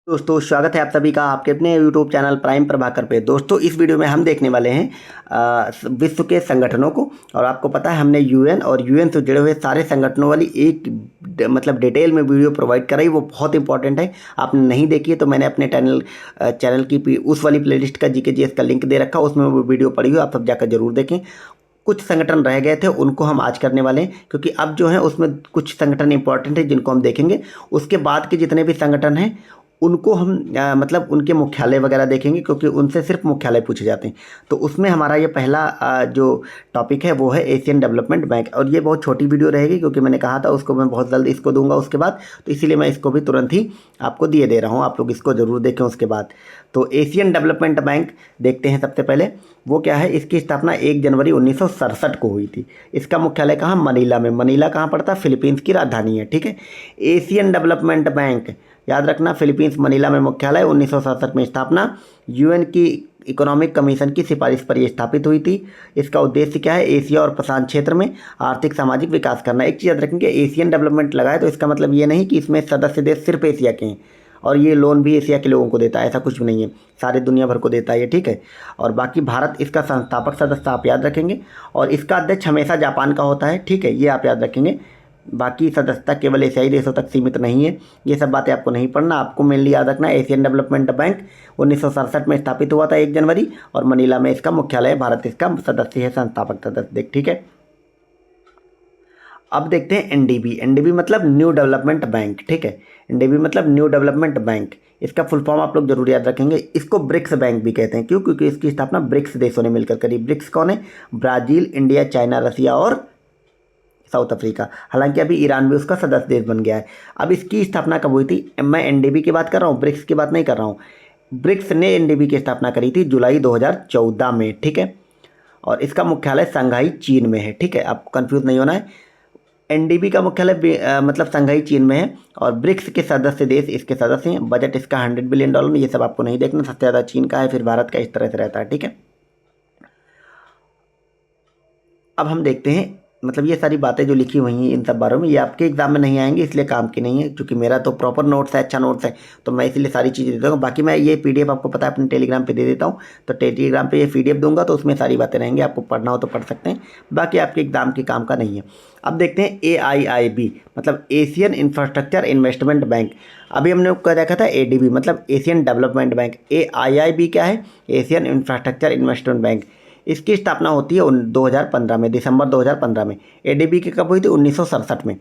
दोस्तों स्वागत है आप सभी का आपके अपने यूट्यूब चैनल प्राइम प्रभाकर पे। दोस्तों इस वीडियो में हम देखने वाले हैं विश्व के संगठनों को। और आपको पता है हमने यूएन और यूएन से जुड़े हुए सारे संगठनों वाली एक डिटेल में वीडियो प्रोवाइड कराई, वो बहुत इंपॉर्टेंट है। आपने नहीं देखी है तो मैंने अपने चैनल की उस वाली प्लेलिस्ट का जीके का लिंक दे रखा, उसमें वो वीडियो पड़ी हुई, आप सब जाकर जरूर देखें। कुछ संगठन रह गए थे उनको हम आज करने वाले हैं, क्योंकि अब जो है उसमें कुछ संगठन इंपॉर्टेंट है जिनको हम देखेंगे। उसके बाद के जितने भी संगठन हैं उनको हम मतलब उनके मुख्यालय वगैरह देखेंगे, क्योंकि उनसे सिर्फ मुख्यालय पूछे जाते हैं। तो उसमें हमारा ये पहला जो टॉपिक है वो है एशियन डेवलपमेंट बैंक। और ये बहुत छोटी वीडियो रहेगी, क्योंकि मैंने कहा था उसको मैं बहुत जल्द इसको दूंगा उसके बाद, तो इसीलिए मैं इसको भी तुरंत ही आपको दिए दे रहा हूँ। आप लोग इसको ज़रूर देखें उसके बाद। तो एशियन डेवलपमेंट बैंक देखते हैं। सबसे पहले वो क्या है, इसकी स्थापना 1 जनवरी 1967 को हुई थी। इसका मुख्यालय कहाँ, मनीला में। मनीला कहाँ पड़ता है, फिलीपींस की राजधानी है। ठीक है, एशियन डेवलपमेंट बैंक याद रखना, फिलीपींस मनीला में मुख्यालय, 1967 में स्थापना। यूएन की इकोनॉमिक कमीशन की सिफारिश पर यह स्थापित हुई थी। इसका उद्देश्य क्या है, एशिया और प्रशांत क्षेत्र में आर्थिक सामाजिक विकास करना। एक चीज़ याद रखेंगे, एशियन डेवलपमेंट लगाए तो इसका मतलब ये नहीं कि इसमें सदस्य देश सिर्फ एशिया के हैं और ये लोन भी एशिया के लोगों को देता है, ऐसा कुछ भी नहीं है, सारे दुनिया भर को देता है ये। ठीक है, और बाकी भारत इसका संस्थापक सदस्य आप याद रखेंगे, और इसका अध्यक्ष हमेशा जापान का होता है। ठीक है, ये आप याद रखेंगे। बाकी सदस्यता केवल एशियाई देशों तक सीमित नहीं है। ये सब बातें आपको नहीं पढ़ना, आपको मेनली याद रखना है एशियन डेवलपमेंट बैंक 1967 में स्थापित हुआ था 1 जनवरी, और मनीला में इसका मुख्यालय है। भारत इसका सदस्य है, संस्थापक सदस्य। देख ठीक है, अब देखते हैं एनडीबी। एनडीबी मतलब न्यू डेवलपमेंट बैंक। ठीक है, एनडीबी मतलब न्यू डेवलपमेंट बैंक। इसका फुल फॉर्म आप लोग जरूर याद रखेंगे। इसको ब्रिक्स बैंक भी कहते हैं। क्यों? क्योंकि इसकी स्थापना ब्रिक्स देशों ने मिलकर करी। ब्रिक्स कौन है? ब्राज़ील, इंडिया, चाइना, रसिया और साउथ अफ्रीका। हालांकि अभी ईरान भी उसका सदस्य देश बन गया है। अब इसकी स्थापना कब हुई थी? मैं एनडीबी की बात कर रहा हूँ, ब्रिक्स की बात नहीं कर रहा हूँ। ब्रिक्स ने एनडीबी की स्थापना करी थी जुलाई 2014 में। ठीक है, और इसका मुख्यालय शंघाई चीन में है। ठीक है, आपको कंफ्यूज नहीं होना है। एनडीबी का मुख्यालय मतलब शंघाई चीन में है, और ब्रिक्स के सदस्य देश इसके सदस्य हैं। बजट इसका $100 बिलियन। ये सब आपको नहीं देखना, सबसे ज़्यादा चीन का है, फिर भारत का, इस तरह से रहता है। ठीक है, अब हम देखते हैं, मतलब ये सारी बातें जो लिखी हुई हैं इन सब बारों में, ये आपके एग्जाम में नहीं आएंगे, इसलिए काम की नहीं है। क्योंकि मेरा तो प्रॉपर नोट्स है, अच्छा नोट्स है, तो मैं इसलिए सारी चीज़ें देता हूँ। बाकी मैं ये पीडीएफ आपको पता है अपने टेलीग्राम पे दे देता हूँ, तो टेलीग्राम पे ये पीडीएफ दूंगा, तो उसमें सारी बातें रहेंगी। आपको पढ़ना हो तो पढ़ सकते हैं, बाकी आपके एग्जाम के काम का नहीं है। अब देखते हैं AIIB मतलब एशियन इंफ्रास्ट्रक्चर इन्वेस्टमेंट बैंक। अभी हमने क्या देखा था, ADB मतलब एशियन डेवलपमेंट बैंक। AIIB क्या है? Asian infrastructure investment bank. इसकी स्थापना होती है 2015 में, दिसंबर 2015 में। एडीबी की कब हुई थी? 1967 में,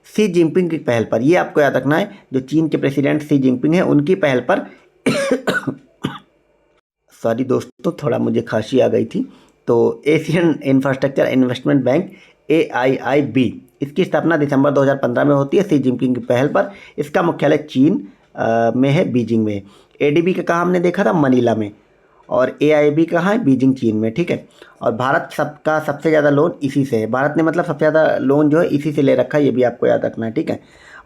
सी जिनपिंग की पहल पर। ये आपको याद रखना है, जो चीन के प्रेसिडेंट सी जिनपिंग है उनकी पहल पर सॉरी दोस्तों, थोड़ा मुझे खांसी आ गई थी। तो Asian infrastructure investment bank AIIB, इसकी स्थापना दिसंबर 2015 में होती है सी जिनपिंग की पहल पर। इसका मुख्यालय चीन में है, बीजिंग में है। एडीबी का कहाँ हमने देखा था? मनीला में। और AIB कहाँ है? बीजिंग चीन में। ठीक है, और भारत सबका सबसे ज़्यादा लोन इसी से है। भारत ने मतलब सबसे ज़्यादा लोन जो है इसी से ले रखा है, ये भी आपको याद रखना है। ठीक है,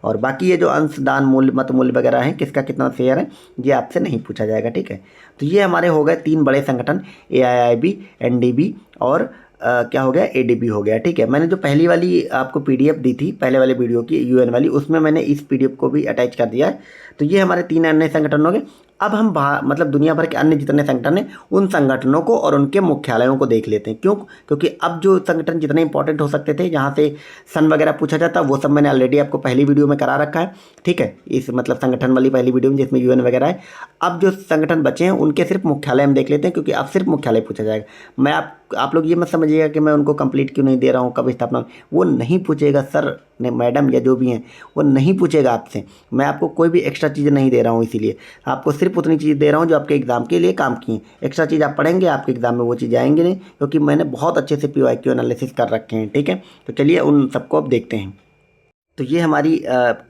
और बाकी ये जो अंशदान मूल्य, मत मूल्य वगैरह हैं, किसका कितना शेयर है, ये आपसे नहीं पूछा जाएगा। ठीक है, तो ये हमारे हो गए 3 बड़े संगठन, AIIB, NDB और क्या हो गया, ADB हो गया। ठीक है, मैंने जो पहली वाली आपको पीडीएफ दी थी पहले वाले वीडियो की, यूएन वाली, उसमें मैंने इस पीडीएफ को भी अटैच कर दिया है। तो ये हमारे 3 अन्य संगठन हो गए। अब हम मतलब दुनिया भर के अन्य जितने संगठन हैं उन संगठनों को और उनके मुख्यालयों को देख लेते हैं। क्यों? क्योंकि अब जो संगठन जितने इंपॉर्टेंट हो सकते थे, जहाँ से सन वगैरह पूछा जाता, वो सब मैंने ऑलरेडी आपको पहली वीडियो में करा रखा है। ठीक है, इस मतलब संगठन वाली पहली वीडियो में जिसमें यूएन वगैरह है। अब जो संगठन बचे हैं उनके सिर्फ मुख्यालय हम देख लेते हैं, क्योंकि अब सिर्फ मुख्यालय पूछा जाएगा। मैं आप लोग ये मत समझिएगा कि मैं उनको कंप्लीट क्यों नहीं दे रहा हूँ, कब स्थापना, वो नहीं पूछेगा सर ने, मैडम या जो भी हैं, वो नहीं पूछेगा आपसे। मैं आपको कोई भी एक्स्ट्रा चीज़ नहीं दे रहा हूँ, इसीलिए आपको सिर्फ उतनी चीज़ दे रहा हूँ जो आपके एग्जाम के लिए काम की हैं। एक्स्ट्रा चीज़ आप पढ़ेंगे, आपके एग्जाम में वो चीज़ आएंगे नहीं, क्योंकि मैंने बहुत अच्छे से PYQ एनालिसिस कर रखे हैं। ठीक है, तो चलिए उन सबको अब देखते हैं। तो ये हमारी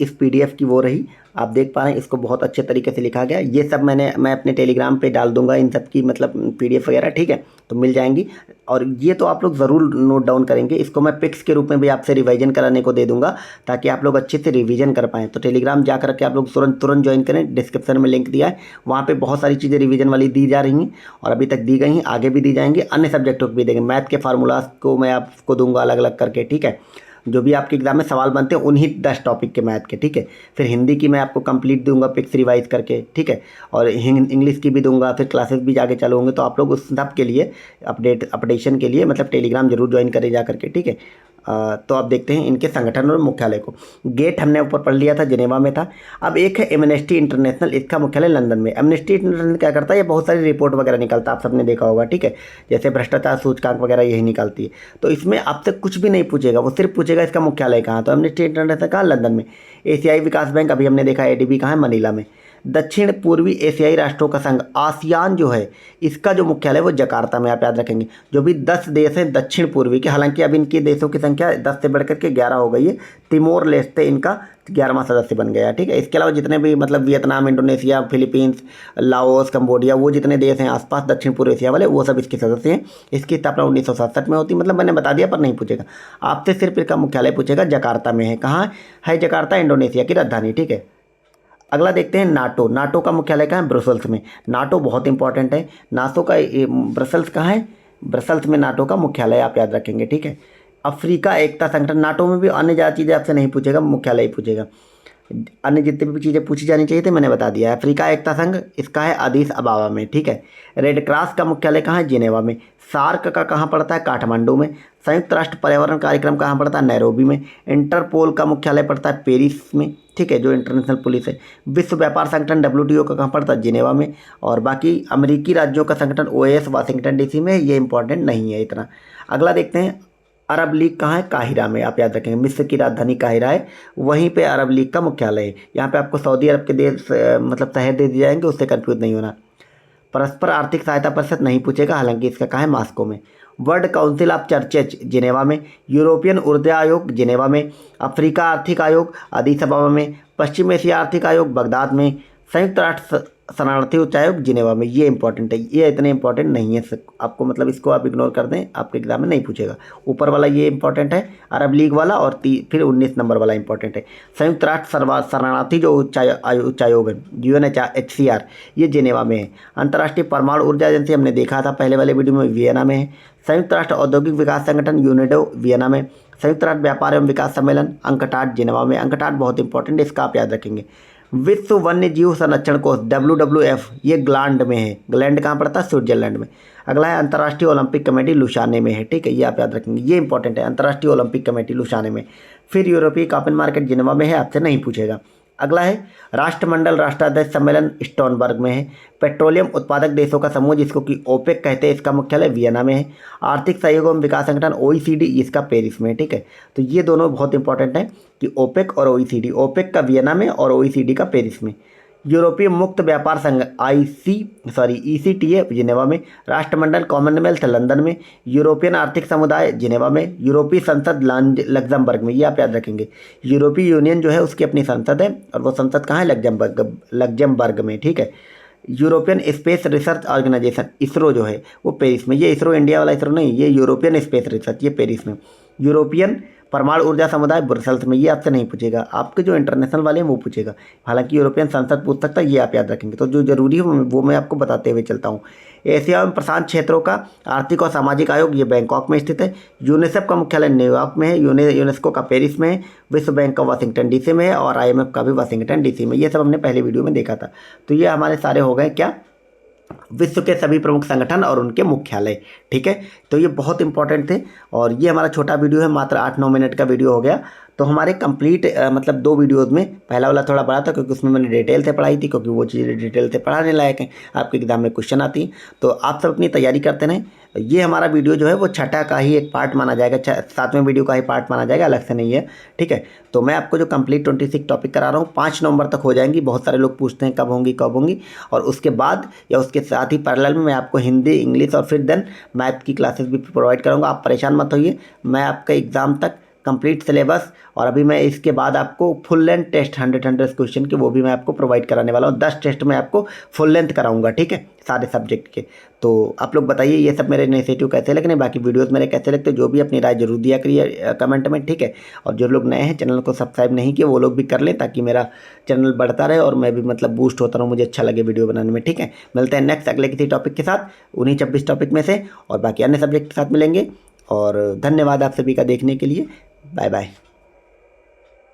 इस पीडीएफ की वो रही, आप देख पा रहे हैं, इसको बहुत अच्छे तरीके से लिखा गया। ये सब मैं अपने टेलीग्राम पे डाल दूंगा इन सब की मतलब पीडीएफ वगैरह। ठीक है, तो मिल जाएंगी। और ये तो आप लोग ज़रूर नोट डाउन करेंगे। इसको मैं पिक्स के रूप में भी आपसे रिवीजन कराने को दे दूंगा, ताकि आप लोग अच्छे से रिवीजन कर पाएँ। तो टेलीग्राम जा करके आप लोग तुरंत ज्वाइन करें, डिस्क्रिप्शन में लिंक दिया है, वहाँ पर बहुत सारी चीज़ें रिविजन वाली दी जा रही हैं, और अभी तक दी गई हैं, आगे भी दी जाएंगी। अन्य सब्जेक्टों को भी देंगे, मैथ के फार्मूलाज को मैं आपको दूंगा अलग अलग करके। ठीक है, जो भी आपके एग्जाम में सवाल बनते हैं उन्हीं 10 टॉपिक के मैथ के, ठीक है। फिर हिंदी की मैं आपको कंप्लीट दूंगा पिक्स रिवाइज करके, ठीक है। और इंग्लिश की भी दूंगा, फिर क्लासेस भी जाके चालू होंगे। तो आप लोग उस सब के लिए अपडेशन के लिए मतलब टेलीग्राम जरूर ज्वाइन करें जा करके, ठीक है। तो आप देखते हैं इनके संगठन और मुख्यालय को। गेट हमने ऊपर पढ़ लिया था, जिनेवा में था। अब एक है एमनेस्टी इंटरनेशनल, इसका मुख्यालय लंदन में। एमनेस्टी इंटरनेशनल क्या करता है, ये बहुत सारी रिपोर्ट वगैरह निकालता है, आप सबने देखा होगा, ठीक है। जैसे भ्रष्टाचार सूचकांक वगैरह यही निकालती है। तो इसमें आपसे कुछ भी नहीं पूछेगा, वो सिर्फ पूछेगा इसका मुख्यालय कहाँ। तो एमनेस्टी इंटरनेशनल कहाँ, लंदन में। एशियाई विकास बैंक अभी हमने देखा, एडीबी कहाँ है, मनीला में। दक्षिण पूर्वी एशियाई राष्ट्रों का संघ आसियान जो है, इसका जो मुख्यालय है वो जकार्ता में, आप याद रखेंगे। जो भी 10 देश हैं दक्षिण पूर्वी के, हालांकि अब इनके देशों की संख्या 10 से बढ़कर के 11 हो गई है। तिमोर लेस्ते इनका 11वां सदस्य बन गया, ठीक है। इसके अलावा जितने भी मतलब Vietnam, Indonesia, Philippines, Laos, Cambodia, वो जितने देश हैं आसपास दक्षिण पूर्व एशिया वाले, वो सब इसके सदस्य हैं। इसकी स्थापना 1967 में होती, मतलब मैंने बता दिया पर नहीं पूछेगा आपसे। सिर्फ इसका मुख्यालय पूछेगा, जकार्ता में है। कहाँ है जकार्ता, इंडोनेशिया की राजधानी, ठीक है। अगला देखते हैं नाटो। नाटो का मुख्यालय कहाँ है, ब्रुसेल्स में। नाटो बहुत इंपॉर्टेंट है। नाटो का ब्रसल्स कहाँ है, ब्रसल्स में नाटो का मुख्यालय, आप याद रखेंगे, ठीक है। अफ्रीका एकता संगठन, नाटो में भी अन्य ज़्यादा चीज़ें आपसे नहीं पूछेगा, मुख्यालय ही पूछेगा। अन्य जितनी भी चीज़ें पूछी जानी चाहिए थी मैंने बता दिया है। अफ्रीका एकता संघ इसका है अदीस अबाबा में, ठीक है। रेड क्रॉस का मुख्यालय कहाँ है, जिनेवा में। सार्क का कहाँ पड़ता है, काठमांडू में। संयुक्त राष्ट्र पर्यावरण कार्यक्रम कहाँ पड़ता है, नैरोबी में। इंटरपोल का मुख्यालय पड़ता है पेरिस में, ठीक है, जो इंटरनेशनल पुलिस है। विश्व व्यापार संगठन WTO का कहाँ पड़ता है, जिनेवा में। और बाकी अमेरिकी राज्यों का संगठन OAS वाशिंगटन DC में, ये इंपॉर्टेंट नहीं है इतना। अगला देखते हैं, अरब लीग कहाँ है, काहिरा में, आप याद रखेंगे। मिस्र की राजधानी काहिरा है, वहीं पे अरब लीग का मुख्यालय है। यहाँ पे आपको सऊदी अरब के देश मतलब शहर दे दिए जाएंगे, उससे कंफ्यूज नहीं होना। परस्पर आर्थिक सहायता परिषद नहीं पूछेगा, हालांकि इसका कहाँ है, मॉस्को में। World council of churches, Geneva में। यूरोपियन ऊर्जा आयोग, जिनेवा में। अफ्रीका आर्थिक आयोग, अदीस अबाबा में। पश्चिम एशिया आर्थिक आयोग, बगदाद में। संयुक्त राष्ट्र शरणार्थी उच्चायोग, जिनेवा में। ये इंपॉर्टेंट है, ये इतने इंपॉर्टेंट नहीं है आपको, मतलब इसको आप इग्नोर कर दें, आपके एग्जाम में नहीं पूछेगा। ऊपर वाला ये इंपॉर्टेंट है, अरब लीग वाला, और फिर 19 नंबर वाला इंपॉर्टेंट है। संयुक्त राष्ट्र शरणार्थी जो उच्चायोग है, UNHCR, ये जिनेवा में है। अंतर्राष्ट्रीय परमाणु ऊर्जा एजेंसी हमने देखा था पहले वाले वीडियो में, वियना में है। संयुक्त राष्ट्र औद्योगिक विकास संगठन, यूनेडो, वियना में। संयुक्त राष्ट्र व्यापार एवं विकास सम्मेलन, अंकटाड, जिनेवा में। अंकटाड बहुत इंपॉर्टेंट है, इसका आप याद रखेंगे। विश्व वन्य जीव संरक्षण कोष, WWF, ये ग्लैंड में है। ग्लैंड कहाँ पड़ता है, स्विट्जरलैंड में। अगला है अंतर्राष्ट्रीय ओलंपिक कमेटी, लुसाने में है, ठीक है, ये आप याद रखेंगे, ये इंपॉर्टेंट है। अंतर्राष्ट्रीय ओलंपिक कमेटी लुसाने में। फिर यूरोपीय कॉमन मार्केट, जिनेवा में है, आपसे नहीं पूछेगा। अगला है राष्ट्रमंडल राष्ट्राध्यक्ष सम्मेलन, स्टोनबर्ग में है। पेट्रोलियम उत्पादक देशों का समूह, जिसको कि OPEC कहते हैं, इसका मुख्यालय वियना में है। आर्थिक सहयोग एवं विकास संगठन, OECD, इसका पेरिस में है, ठीक है। तो ये दोनों बहुत इंपॉर्टेंट हैं कि OPEC और OECD। OPEC का वियना में और OECD का पेरिस में। यूरोपीय मुक्त व्यापार संघ, ECTA, जिनेवा में। राष्ट्रमंडल कॉमनवेल्थ, लंदन में। यूरोपियन आर्थिक समुदाय, जिनेवा में। यूरोपीय संसद, लग्जमबर्ग में, ये आप याद रखेंगे। यूरोपीय यूनियन जो है उसकी अपनी संसद है, और वो संसद कहाँ है, लग्जमबर्ग में, ठीक है। European space research organisation, ISRO जो है वो पेरिस में। ये इसरो इंडिया वाला इसरो नहीं, ये यूरोपियन स्पेस रिसर्च, ये पेरिस में। यूरोपियन परमाणु ऊर्जा समुदाय, ब्रुसेल्स में, ये आपसे नहीं पूछेगा, आपके जो इंटरनेशनल वाले हैं वो पूछेगा। हालांकि यूरोपियन संसद पूछ सकता है, ये आप याद रखेंगे। तो जो जरूरी है वो मैं आपको बताते हुए चलता हूँ। एशिया एवं प्रशांत क्षेत्रों का आर्थिक और सामाजिक आयोग, ये बैंकॉक में स्थित है। यूनिसेफ का मुख्यालय न्यूयॉर्क में है। यूनेस्को का पेरिस में है। विश्व बैंक का वाशिंगटन DC में है, और IMF का भी वाशिंगटन DC में। ये सब हमने पहले वीडियो में देखा था। तो ये हमारे सारे हो गए क्या, विश्व के सभी प्रमुख संगठन और उनके मुख्यालय, ठीक है। तो ये बहुत इंपॉर्टेंट थे, और ये हमारा छोटा वीडियो है, मात्र 8-9 मिनट का वीडियो हो गया। तो हमारे कंप्लीट मतलब 2 वीडियोज़ में, पहला वाला थोड़ा बड़ा था क्योंकि उसमें मैंने डिटेल से पढ़ाई थी, क्योंकि वो चीज़ें डिटेल से पढ़ाने लायक हैं, आपके एग्जाम में क्वेश्चन आती हैं। तो आप सब अपनी तैयारी करते रहें। ये हमारा वीडियो जो है वो छठा का ही एक पार्ट माना जाएगा, 7वें वीडियो का ही पार्ट माना जाएगा, अलग से नहीं है, ठीक है। तो मैं आपको जो कंप्लीट 26 टॉपिक करा रहा हूँ, 5 नवंबर तक हो जाएंगी। बहुत सारे लोग पूछते हैं कब होंगी, और उसके बाद या उसके साथ ही पैरेलल में मैं आपको हिंदी, इंग्लिश और फिर देन मैथ की क्लासेस भी प्रोवाइड करूँगा। आप परेशान मत होइए, मैं आपका एग्ज़ाम तक कंप्लीट सिलेबस, और अभी मैं इसके बाद आपको फुल लेंथ टेस्ट 100 क्वेश्चन के, वो भी मैं आपको प्रोवाइड कराने वाला हूँ। 10 टेस्ट मैं आपको फुल लेंथ कराऊंगा, ठीक है, सारे सब्जेक्ट के। तो आप लोग बताइए ये सब मेरे इनिशिएटिव कैसे लग रहे हैं, बाकी वीडियोस मेरे कैसे लगते हैं, जो भी अपनी राय जरूर दिया करिए कमेंट में, ठीक है। और जो लोग नए हैं, चैनल को सब्सक्राइब नहीं किए, वो लोग भी कर लें, ताकि मेरा चैनल बढ़ता रहे और मैं भी मतलब बूस्ट होता रहूँ, मुझे अच्छा लगे वीडियो बनाने में, ठीक है। मिलते हैं नेक्स्ट अगले किसी टॉपिक के साथ, उन्हीं 26 टॉपिक में से, और बाकी अन्य सब्जेक्ट के साथ मिलेंगे। और धन्यवाद आप सभी का देखने के लिए। Bye bye.